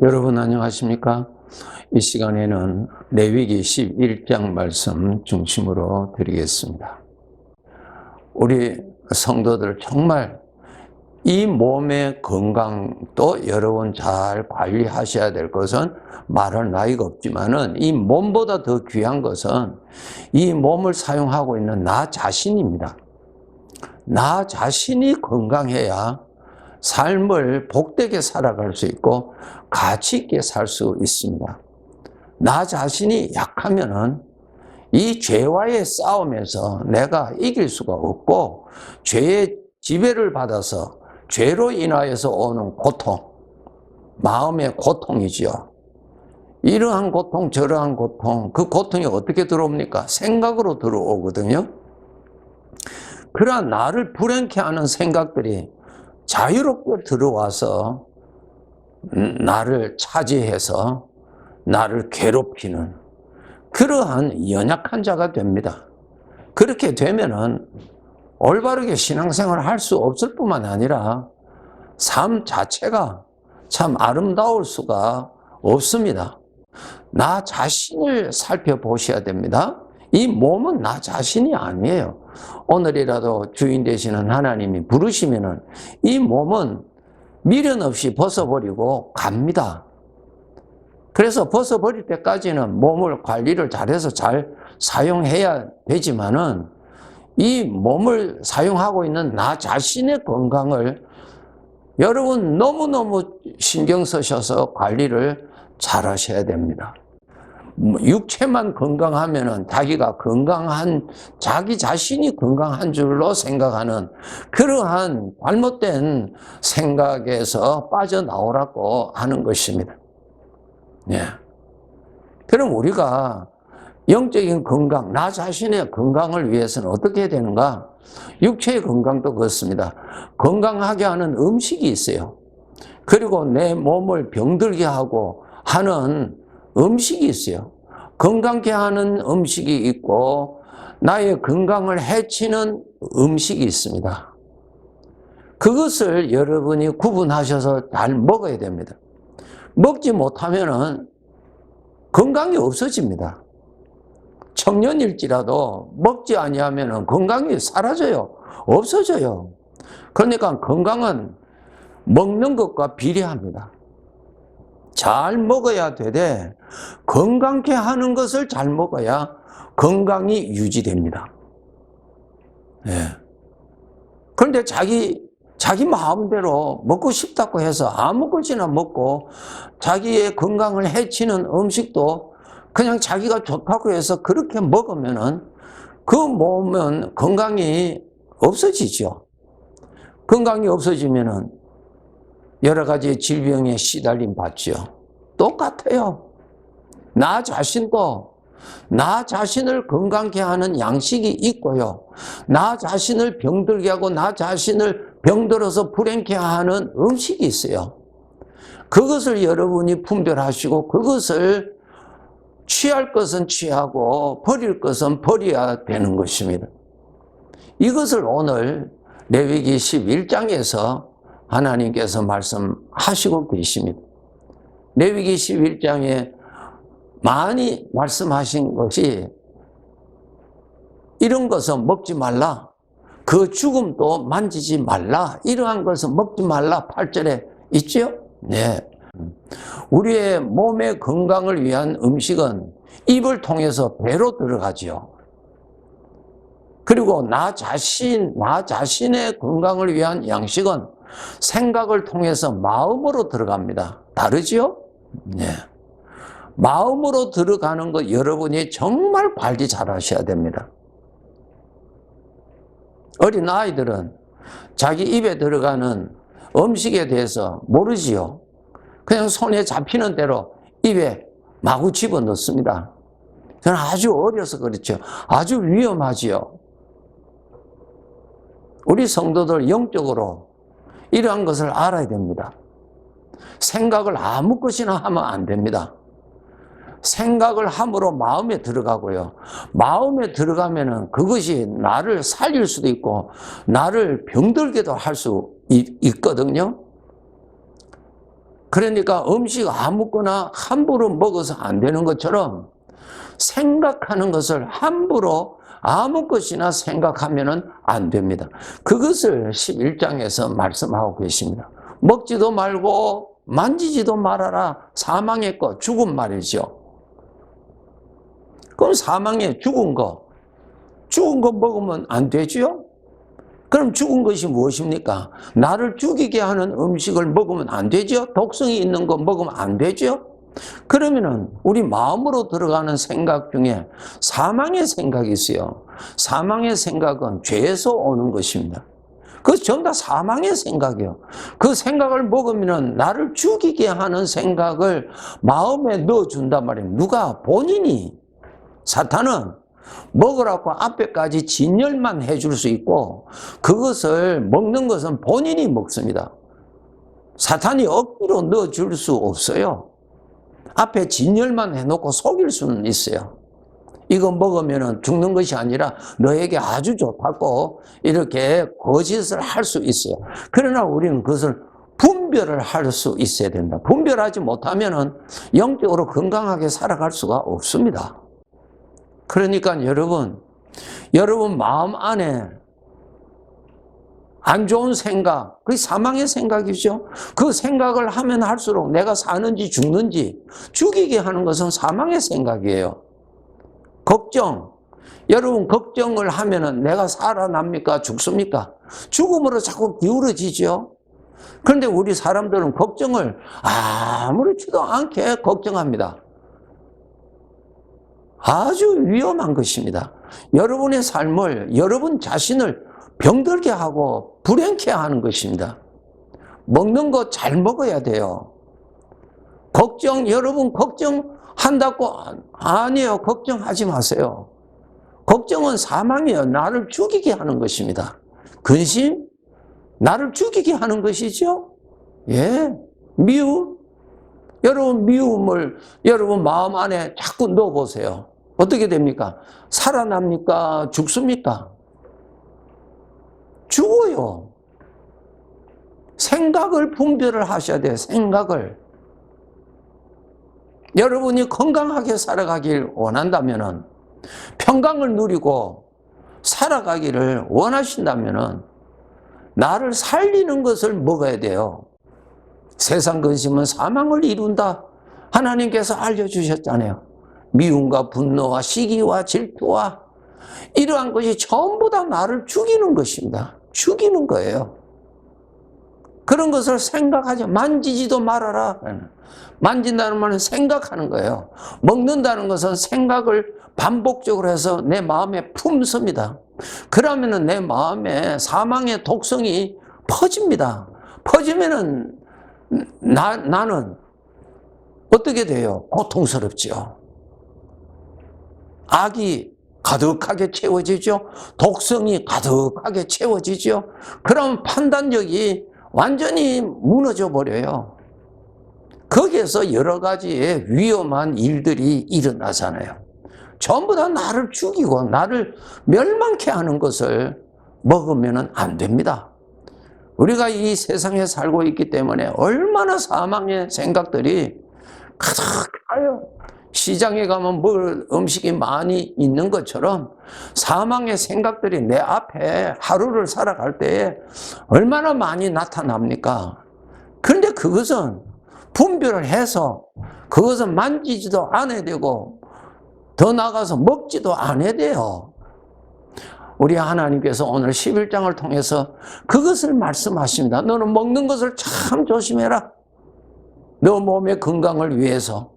여러분 안녕하십니까? 이 시간에는 레위기 11장 말씀 중심으로 드리겠습니다. 우리 성도들 정말 이 몸의 건강도 여러분 잘 관리하셔야 될 것은 말할 나위가 없지만은 이 몸보다 더 귀한 것은 이 몸을 사용하고 있는 나 자신입니다. 나 자신이 건강해야 삶을 복되게 살아갈 수 있고 가치 있게 살 수 있습니다. 나 자신이 약하면은 이 죄와의 싸움에서 내가 이길 수가 없고 죄의 지배를 받아서 죄로 인하여서 오는 고통, 마음의 고통이지요. 이러한 고통, 저러한 고통, 그 고통이 어떻게 들어옵니까? 생각으로 들어오거든요. 그러한 나를 불행케 하는 생각들이 자유롭게 들어와서 나를 차지해서 나를 괴롭히는 그러한 연약한 자가 됩니다. 그렇게 되면은 올바르게 신앙생활을 할 수 없을 뿐만 아니라 삶 자체가 참 아름다울 수가 없습니다. 나 자신을 살펴보셔야 됩니다. 이 몸은 나 자신이 아니에요. 오늘이라도 주인 되시는 하나님이 부르시면은 이 몸은 미련 없이 벗어버리고 갑니다. 그래서 벗어버릴 때까지는 몸을 관리를 잘해서 잘 사용해야 되지만은 이 몸을 사용하고 있는 나 자신의 건강을 여러분 너무너무 신경 쓰셔서 관리를 잘 하셔야 됩니다. 육체만 건강하면은 자기가 건강한, 자기 자신이 건강한 줄로 생각하는 그러한 잘못된 생각에서 빠져나오라고 하는 것입니다. 예. 그럼 우리가 영적인 건강, 나 자신의 건강을 위해서는 어떻게 해야 되는가? 육체의 건강도 그렇습니다. 건강하게 하는 음식이 있어요. 그리고 내 몸을 병들게 하고 하는 음식이 있어요. 건강케 하는 음식이 있고 나의 건강을 해치는 음식이 있습니다. 그것을 여러분이 구분하셔서 잘 먹어야 됩니다. 먹지 못하면은 건강이 없어집니다. 청년일지라도 먹지 아니하면은 건강이 사라져요. 없어져요. 그러니까 건강은 먹는 것과 비례합니다. 잘 먹어야 되되 건강케 하는 것을 잘 먹어야 건강이 유지됩니다. 예. 그런데 자기 마음대로 먹고 싶다고 해서 아무것이나 먹고 자기의 건강을 해치는 음식도 그냥 자기가 좋다고 해서 그렇게 먹으면은 그 몸은 건강이 없어지죠. 건강이 없어지면은 여러 가지 질병에 시달림 받죠. 똑같아요. 나 자신도 나 자신을 건강케 하는 양식이 있고요. 나 자신을 병들게 하고 나 자신을 병들어서 불행케 하는 음식이 있어요. 그것을 여러분이 분별하시고 그것을 취할 것은 취하고 버릴 것은 버려야 되는 것입니다. 이것을 오늘 레위기 11장에서 하나님께서 말씀하시고 계십니다. 레위기 11장에 많이 말씀하신 것이 이런 것은 먹지 말라. 그 죽음도 만지지 말라. 이러한 것은 먹지 말라. 8절에 있죠? 네. 우리의 몸의 건강을 위한 음식은 입을 통해서 배로 들어가죠. 그리고 나 자신의 건강을 위한 양식은 생각을 통해서 마음으로 들어갑니다. 다르죠? 네. 마음으로 들어가는 것 여러분이 정말 관리 잘 하셔야 됩니다. 어린 아이들은 자기 입에 들어가는 음식에 대해서 모르지요. 그냥 손에 잡히는 대로 입에 마구 집어넣습니다. 저는 아주 어려서 그렇죠. 아주 위험하지요. 우리 성도들 영적으로 이러한 것을 알아야 됩니다. 생각을 아무 것이나 하면 안 됩니다. 생각을 함으로 마음에 들어가고요. 마음에 들어가면은 그것이 나를 살릴 수도 있고 나를 병들게도 할 수 있거든요. 그러니까 음식 아무거나 함부로 먹어서 안 되는 것처럼 생각하는 것을 함부로 아무 것이나 생각하면 안 됩니다. 그것을 11장에서 말씀하고 계십니다. 먹지도 말고 만지지도 말아라. 사망의 것, 죽은 말이죠. 그럼 사망에 죽은 거 먹으면 안 되지요? 그럼 죽은 것이 무엇입니까? 나를 죽이게 하는 음식을 먹으면 안 되죠? 독성이 있는 거 먹으면 안 되죠? 그러면은 우리 마음으로 들어가는 생각 중에 사망의 생각이 있어요. 사망의 생각은 죄에서 오는 것입니다. 그것이 전부 다 사망의 생각이에요. 그 생각을 먹으면 나를 죽이게 하는 생각을 마음에 넣어준단 말이에요. 누가? 본인이. 사탄은 먹으라고 앞에까지 진열만 해줄 수 있고 그것을 먹는 것은 본인이 먹습니다. 사탄이 억지로 넣어줄 수 없어요. 앞에 진열만 해놓고 속일 수는 있어요. 이거 먹으면 죽는 것이 아니라 너에게 아주 좋다고 이렇게 거짓을 할 수 있어요. 그러나 우리는 그것을 분별을 할 수 있어야 된다. 분별하지 못하면 영적으로 건강하게 살아갈 수가 없습니다. 그러니까 여러분 마음 안에 안 좋은 생각, 그게 사망의 생각이죠. 그 생각을 하면 할수록 내가 사는지 죽는지 죽이게 하는 것은 사망의 생각이에요. 걱정, 여러분 걱정을 하면은 내가 살아납니까? 죽습니까? 죽음으로 자꾸 기울어지죠. 그런데 우리 사람들은 걱정을 아무렇지도 않게 걱정합니다. 아주 위험한 것입니다. 여러분의 삶을, 여러분 자신을 병들게 하고 불행케 하는 것입니다. 먹는 거 잘 먹어야 돼요. 여러분 걱정한다고 아니에요. 걱정하지 마세요. 걱정은 사망이에요. 나를 죽이게 하는 것입니다. 근심? 나를 죽이게 하는 것이죠. 예, 미움? 여러분 미움을 여러분 마음 안에 자꾸 넣어보세요. 어떻게 됩니까? 살아납니까? 죽습니까? 죽어요. 생각을 분별을 하셔야 돼요. 생각을. 여러분이 건강하게 살아가길 원한다면, 평강을 누리고 살아가기를 원하신다면 나를 살리는 것을 먹어야 돼요. 세상 근심은 사망을 이룬다. 하나님께서 알려주셨잖아요. 미움과 분노와 시기와 질투와 이러한 것이 전부 다 나를 죽이는 것입니다. 죽이는 거예요. 그런 것을 생각하지, 만지지도 말아라. 만진다는 말은 생각하는 거예요. 먹는다는 것은 생각을 반복적으로 해서 내 마음에 품습니다. 그러면은 내 마음에 사망의 독성이 퍼집니다. 퍼지면은 나는 어떻게 돼요? 고통스럽죠. 악이 가득하게 채워지죠. 독성이 가득하게 채워지죠. 그럼 판단력이 완전히 무너져 버려요. 거기에서 여러 가지의 위험한 일들이 일어나잖아요. 전부 다 나를 죽이고 나를 멸망케 하는 것을 먹으면 안 됩니다. 우리가 이 세상에 살고 있기 때문에 얼마나 사망의 생각들이 가득해요. 시장에 가면 먹을 음식이 많이 있는 것처럼 사망의 생각들이 내 앞에 하루를 살아갈 때에 얼마나 많이 나타납니까? 그런데 그것은 분별을 해서 그것은 만지지도 않아야 되고 더 나아가서 먹지도 않아야 돼요. 우리 하나님께서 오늘 11장을 통해서 그것을 말씀하십니다. 너는 먹는 것을 참 조심해라. 너 몸의 건강을 위해서.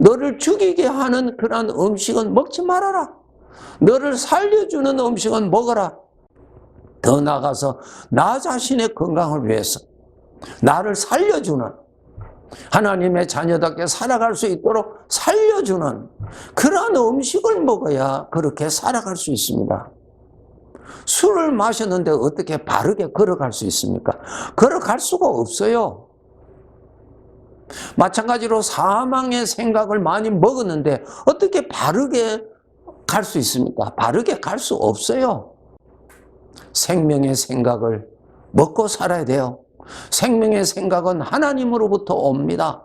너를 죽이게 하는 그런 음식은 먹지 말아라. 너를 살려주는 음식은 먹어라. 더 나아가서 나 자신의 건강을 위해서 나를 살려주는, 하나님의 자녀답게 살아갈 수 있도록 살려주는 그러한 음식을 먹어야 그렇게 살아갈 수 있습니다. 술을 마셨는데 어떻게 바르게 걸어갈 수 있습니까? 걸어갈 수가 없어요. 마찬가지로 사망의 생각을 많이 먹었는데 어떻게 바르게 갈 수 있습니까? 바르게 갈 수 없어요. 생명의 생각을 먹고 살아야 돼요. 생명의 생각은 하나님으로부터 옵니다.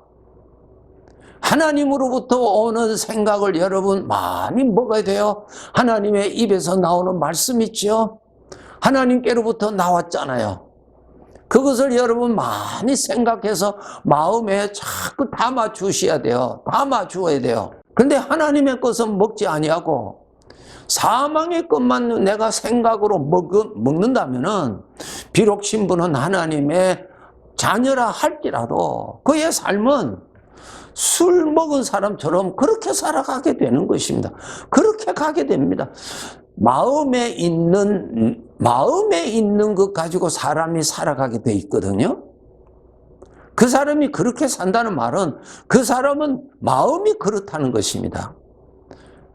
하나님으로부터 오는 생각을 여러분 많이 먹어야 돼요. 하나님의 입에서 나오는 말씀 있죠? 하나님께로부터 나왔잖아요. 그것을 여러분 많이 생각해서 마음에 자꾸 담아 주셔야 돼요. 담아 주어야 돼요. 근데 하나님의 것은 먹지 아니하고 사망의 것만 내가 생각으로 먹는다면은 비록 신부는 하나님의 자녀라 할지라도 그의 삶은 술 먹은 사람처럼 그렇게 살아가게 되는 것입니다. 그렇게 가게 됩니다. 마음에 있는 것 가지고 사람이 살아가게 돼 있거든요. 그 사람이 그렇게 산다는 말은 그 사람은 마음이 그렇다는 것입니다.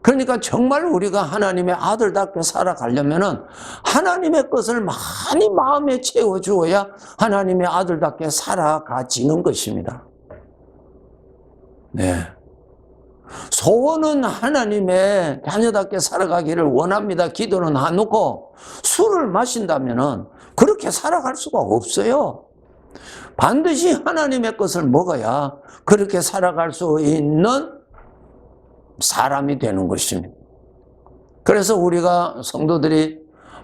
그러니까 정말 우리가 하나님의 아들답게 살아가려면은 하나님의 것을 많이 마음에 채워주어야 하나님의 아들답게 살아가지는 것입니다. 네. 소원은 하나님의 자녀답게 살아가기를 원합니다. 기도는 안 놓고 술을 마신다면은 그렇게 살아갈 수가 없어요. 반드시 하나님의 것을 먹어야 그렇게 살아갈 수 있는 사람이 되는 것입니다. 그래서 우리가 성도들이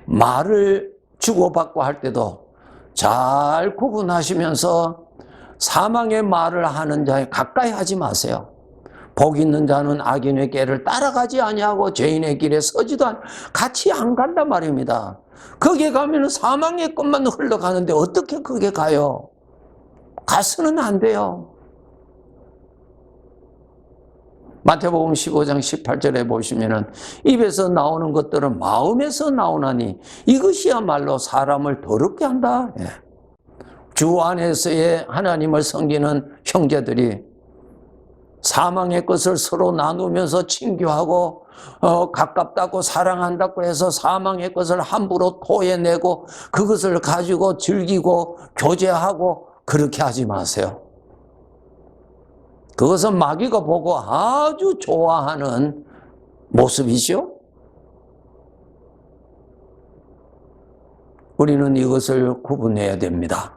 말을 주고받고 할 때도 잘 구분하시면서 사망의 말을 하는 자에 가까이 하지 마세요. 복 있는 자는 악인의 길을 따라가지 아니하고 죄인의 길에 서지도 같이 안 간단 말입니다. 거기에 가면 사망의 것만 흘러가는데 어떻게 거기에 가요? 가서는 안 돼요. 마태복음 15장 18절에 보시면은 입에서 나오는 것들은 마음에서 나오나니 이것이야말로 사람을 더럽게 한다. 주 안에서의 하나님을 섬기는 형제들이 사망의 것을 서로 나누면서 친교하고 가깝다고 사랑한다고 해서 사망의 것을 함부로 토해내고 그것을 가지고 즐기고 교제하고 그렇게 하지 마세요. 그것은 마귀가 보고 아주 좋아하는 모습이죠. 우리는 이것을 구분해야 됩니다.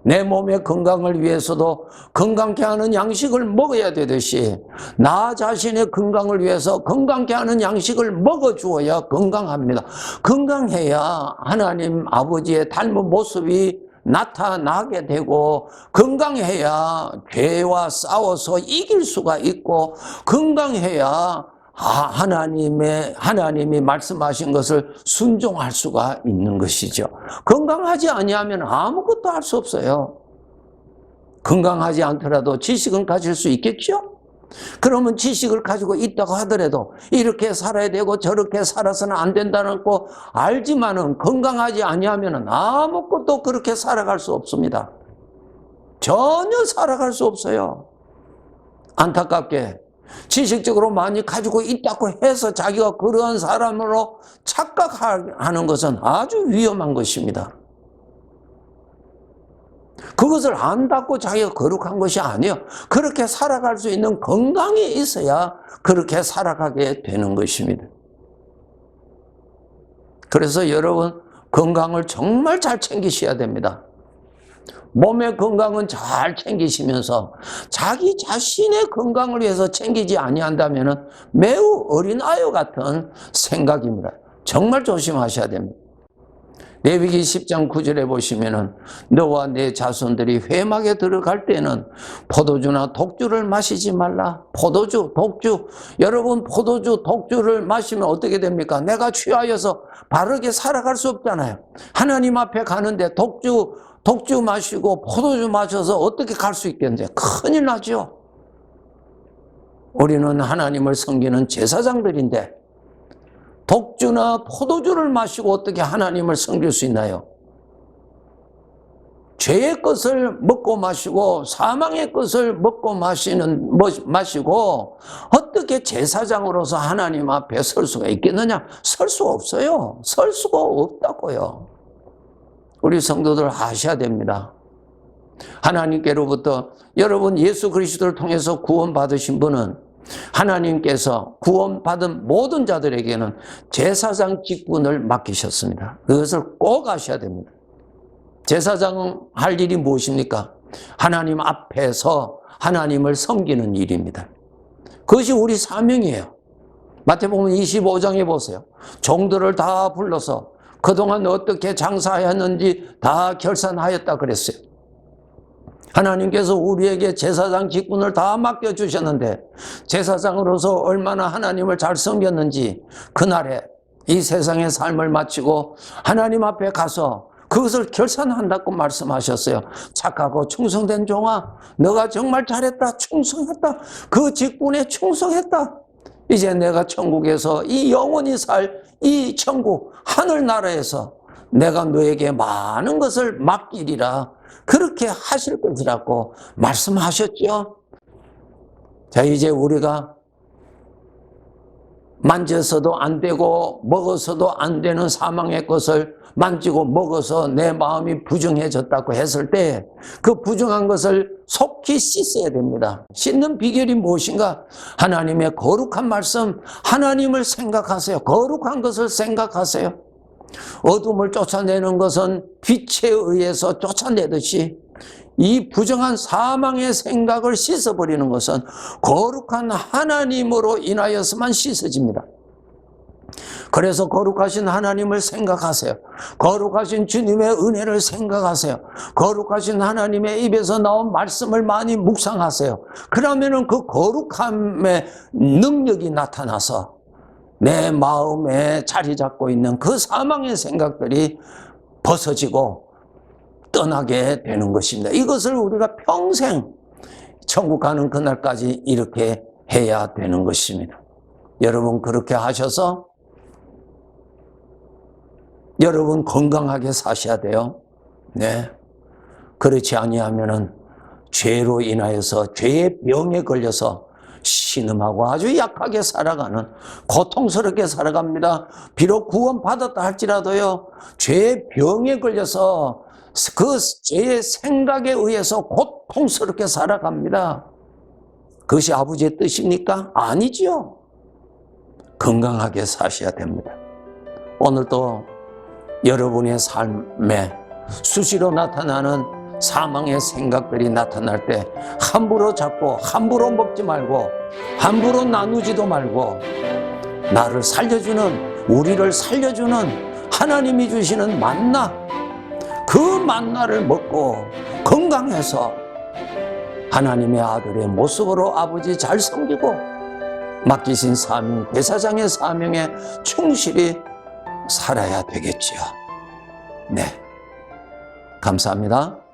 내 몸의 건강을 위해서도 건강케 하는 양식을 먹어야 되듯이 나 자신의 건강을 위해서 건강케 하는 양식을 먹어주어야 건강합니다. 건강해야 하나님 아버지의 닮은 모습이 나타나게 되고 건강해야 죄와 싸워서 이길 수가 있고 건강해야 하나님이 말씀하신 것을 순종할 수가 있는 것이죠. 건강하지 아니하면 아무것도 할 수 없어요. 건강하지 않더라도 지식은 가질 수 있겠죠? 그러면 지식을 가지고 있다고 하더라도 이렇게 살아야 되고 저렇게 살아서는 안 된다는 거 알지만은 건강하지 아니하면 아무것도 그렇게 살아갈 수 없습니다. 전혀 살아갈 수 없어요. 안타깝게 지식적으로 많이 가지고 있다고 해서 자기가 그러한 사람으로 착각하는 것은 아주 위험한 것입니다. 그것을 안다고 자기가 거룩한 것이 아니에요. 그렇게 살아갈 수 있는 건강이 있어야 그렇게 살아가게 되는 것입니다. 그래서 여러분 건강을 정말 잘 챙기셔야 됩니다. 몸의 건강은 잘 챙기시면서 자기 자신의 건강을 위해서 챙기지 아니한다면 매우 어린아이 같은 생각입니다. 정말 조심하셔야 됩니다. 레위기 10장 9절에 보시면은 너와 내 자손들이 회막에 들어갈 때는 포도주나 독주를 마시지 말라. 포도주, 독주. 여러분 포도주, 독주를 마시면 어떻게 됩니까? 내가 취하여서 바르게 살아갈 수 없잖아요. 하나님 앞에 가는데 독주 마시고 포도주 마셔서 어떻게 갈 수 있겠는데 큰일 나죠. 우리는 하나님을 섬기는 제사장들인데 독주나 포도주를 마시고 어떻게 하나님을 섬길 수 있나요? 죄의 것을 먹고 마시고 사망의 것을 먹고 마시고 어떻게 제사장으로서 하나님 앞에 설 수가 있겠느냐? 설 수가 없어요. 설 수가 없다고요. 우리 성도들 아셔야 됩니다. 하나님께로부터 여러분 예수 그리스도를 통해서 구원받으신 분은 하나님께서 구원받은 모든 자들에게는 제사장 직분을 맡기셨습니다. 그것을 꼭 아셔야 됩니다. 제사장 할 일이 무엇입니까? 하나님 앞에서 하나님을 섬기는 일입니다. 그것이 우리 사명이에요. 마태복음 25장에 보세요. 종들을 다 불러서 그동안 어떻게 장사하였는지 다 결산하였다 그랬어요. 하나님께서 우리에게 제사장 직분을 다 맡겨주셨는데 제사장으로서 얼마나 하나님을 잘 섬겼는지 그날에 이 세상의 삶을 마치고 하나님 앞에 가서 그것을 결산한다고 말씀하셨어요. 착하고 충성된 종아, 너가 정말 잘했다, 충성했다, 그 직분에 충성했다. 이제 내가 천국에서 이 영원히 살 이 천국 하늘나라에서 내가 너에게 많은 것을 맡기리라, 그렇게 하실 것이라고 말씀하셨죠. 자, 이제 우리가 만져서도 안 되고 먹어서도 안 되는 사망의 것을 만지고 먹어서 내 마음이 부정해졌다고 했을 때 그 부정한 것을 속히 씻어야 됩니다. 씻는 비결이 무엇인가? 하나님의 거룩한 말씀, 하나님을 생각하세요. 거룩한 것을 생각하세요. 어둠을 쫓아내는 것은 빛에 의해서 쫓아내듯이 이 부정한 사망의 생각을 씻어버리는 것은 거룩한 하나님으로 인하여서만 씻어집니다. 그래서 거룩하신 하나님을 생각하세요. 거룩하신 주님의 은혜를 생각하세요. 거룩하신 하나님의 입에서 나온 말씀을 많이 묵상하세요. 그러면은 그 거룩함의 능력이 나타나서 내 마음에 자리 잡고 있는 그 사망의 생각들이 벗어지고 떠나게 되는 것입니다. 이것을 우리가 평생 천국 가는 그날까지 이렇게 해야 되는 것입니다. 여러분 그렇게 하셔서 여러분 건강하게 사셔야 돼요. 네. 그렇지 아니하면은 죄로 인하여서 죄의 병에 걸려서 신음하고 아주 약하게 살아가는, 고통스럽게 살아갑니다. 비록 구원받았다 할지라도요, 죄의 병에 걸려서 그 죄의 생각에 의해서 고통스럽게 살아갑니다. 그것이 아버지의 뜻입니까? 아니지요. 건강하게 사셔야 됩니다. 오늘도 여러분의 삶에 수시로 나타나는 사망의 생각들이 나타날 때 함부로 잡고 함부로 먹지 말고 함부로 나누지도 말고 나를 살려주는, 우리를 살려주는 하나님이 주시는 만나, 그 만나를 먹고 건강해서 하나님의 아들의 모습으로 아버지 잘 섬기고 맡기신 사명, 제사장의 사명에 충실히 살아야 되겠지요. 네, 감사합니다.